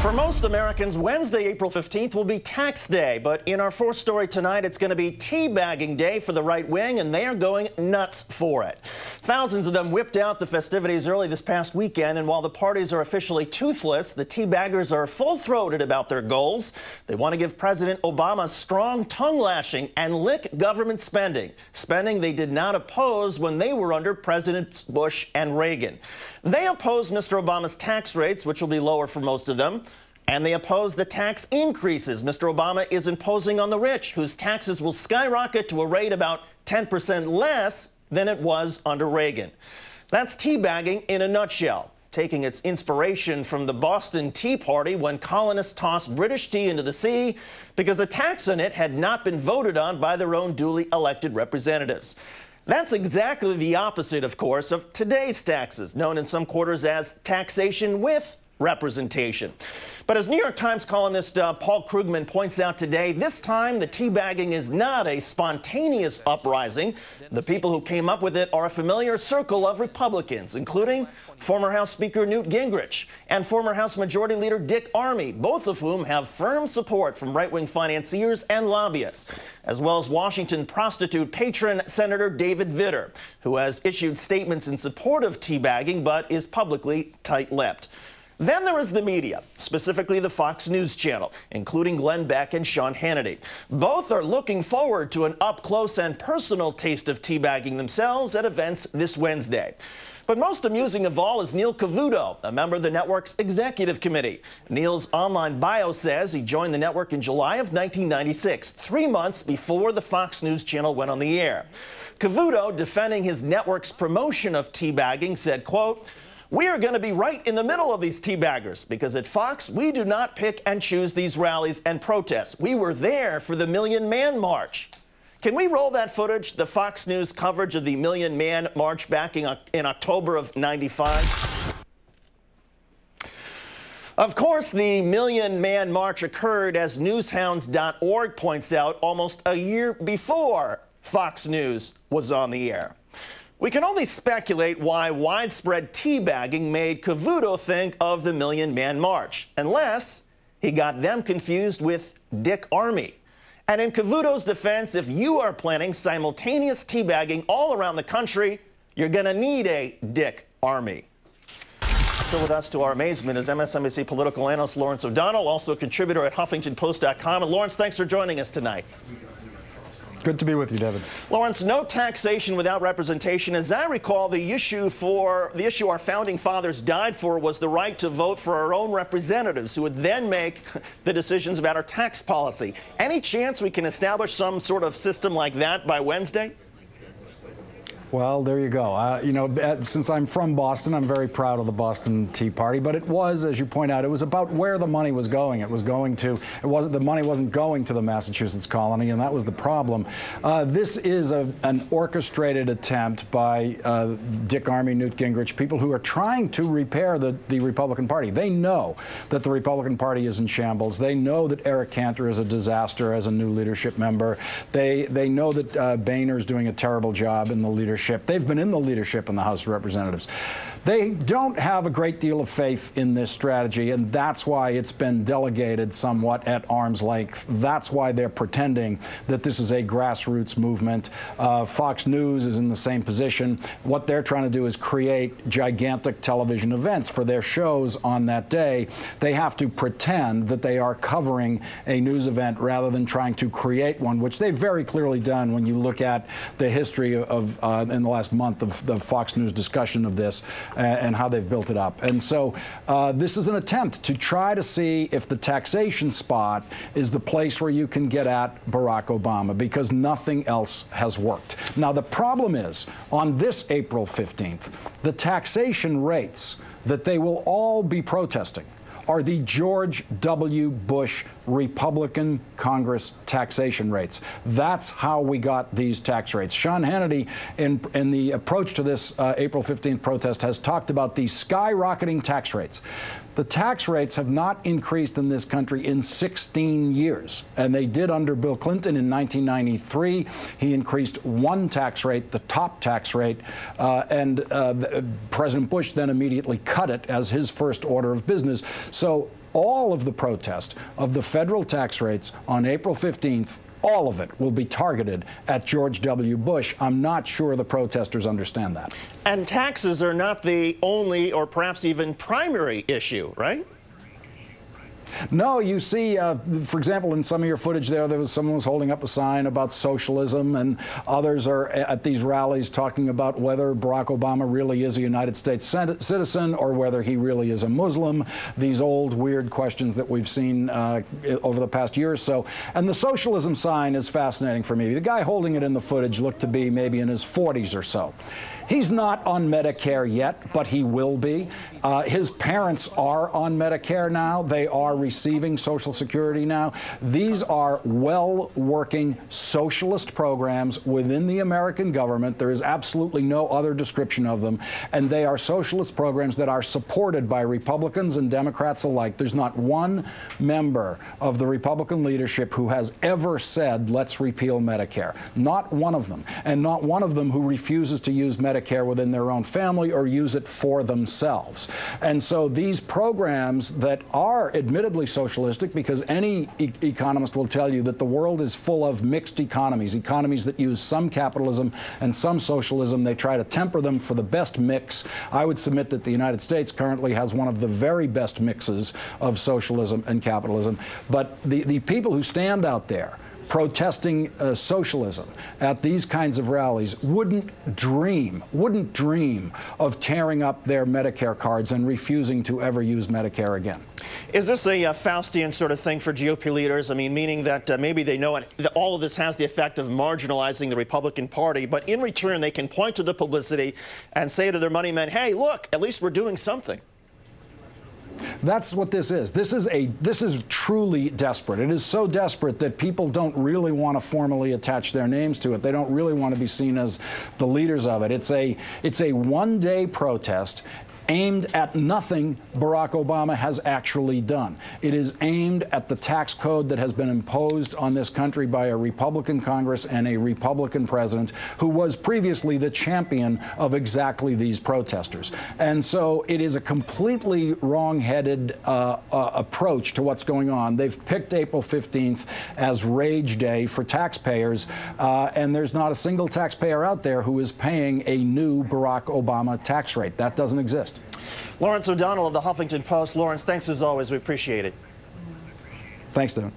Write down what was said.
For most Americans, Wednesday, April 15th will be tax day. But in our fourth story tonight, it's going to be teabagging day for the right wing, and they are going nuts for it. Thousands of them whipped out the festivities early this past weekend, and while the parties are officially toothless, the teabaggers are full-throated about their goals. They want to give President Obama strong tongue-lashing and lick government spending. Spending they did not oppose when they were under Presidents Bush and Reagan. They oppose Mr. Obama's tax rates, which will be lower for most of them. And they oppose the tax increases Mr. Obama is imposing on the rich, whose taxes will skyrocket to a rate about 10% less than it was under Reagan. That's teabagging in a nutshell, taking its inspiration from the Boston Tea Party when colonists tossed British tea into the sea because the tax on it had not been voted on by their own duly elected representatives. That's exactly the opposite, of course, of today's taxes, known in some quarters as taxation with representation. But as New York Times columnist Paul Krugman points out today, this time the teabagging is not a spontaneous uprising. The people who came up with it are a familiar circle of Republicans, including former House Speaker Newt Gingrich and former House Majority Leader Dick Armey, both of whom have firm support from right-wing financiers and lobbyists, as well as Washington prostitute patron Senator David Vitter, who has issued statements in support of teabagging but is publicly tight-lipped. Then there is the media, specifically the Fox News channel, including Glenn Beck and Sean Hannity. Both are looking forward to an up-close and personal taste of teabagging themselves at events this Wednesday. But most amusing of all is Neil Cavuto, a member of the network's executive committee. Neil's online bio says he joined the network in July of 1996, 3 months before the Fox News channel went on the air. Cavuto, defending his network's promotion of teabagging, said, quote, "We are going to be right in the middle of these teabaggers because at Fox, we do not pick and choose these rallies and protests. We were there for the Million Man March." Can we roll that footage, the Fox News coverage of the Million Man March back in October of '95? Of course, the Million Man March occurred, as newshounds.org points out, almost a year before Fox News was on the air. We can only speculate why widespread teabagging made Cavuto think of the Million Man March, unless he got them confused with Dick Armey. And in Cavuto's defense, if you are planning simultaneous teabagging all around the country, you're going to need a Dick Armey. Still with us, to our amazement, is MSNBC political analyst Lawrence O'Donnell, also a contributor at HuffingtonPost.com. And Lawrence, thanks for joining us tonight. Good to be with you, David. Lawrence, no taxation without representation. As I recall, the issue our founding fathers died for was the right to vote for our own representatives, who would then make the decisions about our tax policy. Any chance we can establish some sort of system like that by Wednesday? Well, there you go. Since I'm from Boston, I'm very proud of the Boston Tea Party. But it was, as you point out, it was about where the money was going. The money wasn't going to the Massachusetts colony, and that was the problem. This is an orchestrated attempt by Dick Armey, Newt Gingrich, people who are trying to repair the Republican Party. They know that the Republican Party is in shambles. They know that Eric Cantor is a disaster as a new leadership member. They know that Boehner is doing a terrible job in the leadership. They've been in the leadership in the House of Representatives. They don't have a great deal of faith in this strategy, and that's why it's been delegated somewhat at arm's length. That's why they're pretending that this is a grassroots movement. Fox News is in the same position. What they're trying to do is create gigantic television events for their shows on that day. They have to pretend that they are covering a news event rather than trying to create one, which they've very clearly done when you look at the history of in the last month of the Fox News discussion of this and how they've built it up. And so this is an attempt to try to see if the taxation spot is the place where you can get at Barack Obama, because nothing else has worked. Now, the problem is, on this April 15th, the taxation rates that they will all be protesting are the George W. Bush Republican Congress taxation rates. That's how we got these tax rates. Sean Hannity, in the approach to this April 15th protest, has talked about these skyrocketing tax rates. The tax rates have not increased in this country in 16 years, and they did under Bill Clinton in 1993. He increased one tax rate, the top tax rate, and President Bush then immediately cut it as his first order of business. So all of the protest of the federal tax rates on April 15th, all of it will be targeted at George W. Bush. I'm not sure the protesters understand that. And taxes are not the only or perhaps even primary issue, right? No, you see, for example, in some of your footage there was someone was holding up a sign about socialism, and others are at these rallies talking about whether Barack Obama really is a United States citizen or whether he really is a Muslim. These old, weird questions that we've seen over the past year or so. And the socialism sign is fascinating for me. The guy holding it in the footage looked to be maybe in his 40s or so. He's not on Medicare yet, but he will be. His parents are on Medicare now. They are receiving Social Security now. These are well-working socialist programs within the American government. There is absolutely no other description of them. And they are socialist programs that are supported by Republicans and Democrats alike. There's not one member of the Republican leadership who has ever said, let's repeal Medicare. Not one of them. And not one of them who refuses to use Medicare within their own family or use it for themselves. And so these programs that are admittedly socialistic, because any economist will tell you that the world is full of mixed economies, economies that use some capitalism and some socialism. They try to temper them for the best mix. I would submit that the United States currently has one of the very best mixes of socialism and capitalism. But the people who stand out there protesting socialism at these kinds of rallies wouldn't dream of tearing up their Medicare cards and refusing to ever use Medicare again. Is this a Faustian sort of thing for GOP leaders? I mean, meaning that maybe they know that all of this has the effect of marginalizing the Republican Party, but in return they can point to the publicity and say to their money men, hey, look, at least we're doing something. That's what this is. This is truly desperate. It is so desperate that people don't really want to formally attach their names to it. They don't really want to be seen as the leaders of it. It's a one-day protest aimed at nothing Barack Obama has actually done. It is aimed at the tax code that has been imposed on this country by a Republican Congress and a Republican president who was previously the champion of exactly these protesters. And so it is a completely wrong-headed approach to what's going on. They've picked April 15th as Rage Day for taxpayers, and there's not a single taxpayer out there who is paying a new Barack Obama tax rate. That doesn't exist. Lawrence O'Donnell of the Huffington Post. Lawrence, thanks as always. We appreciate it. Thanks, David.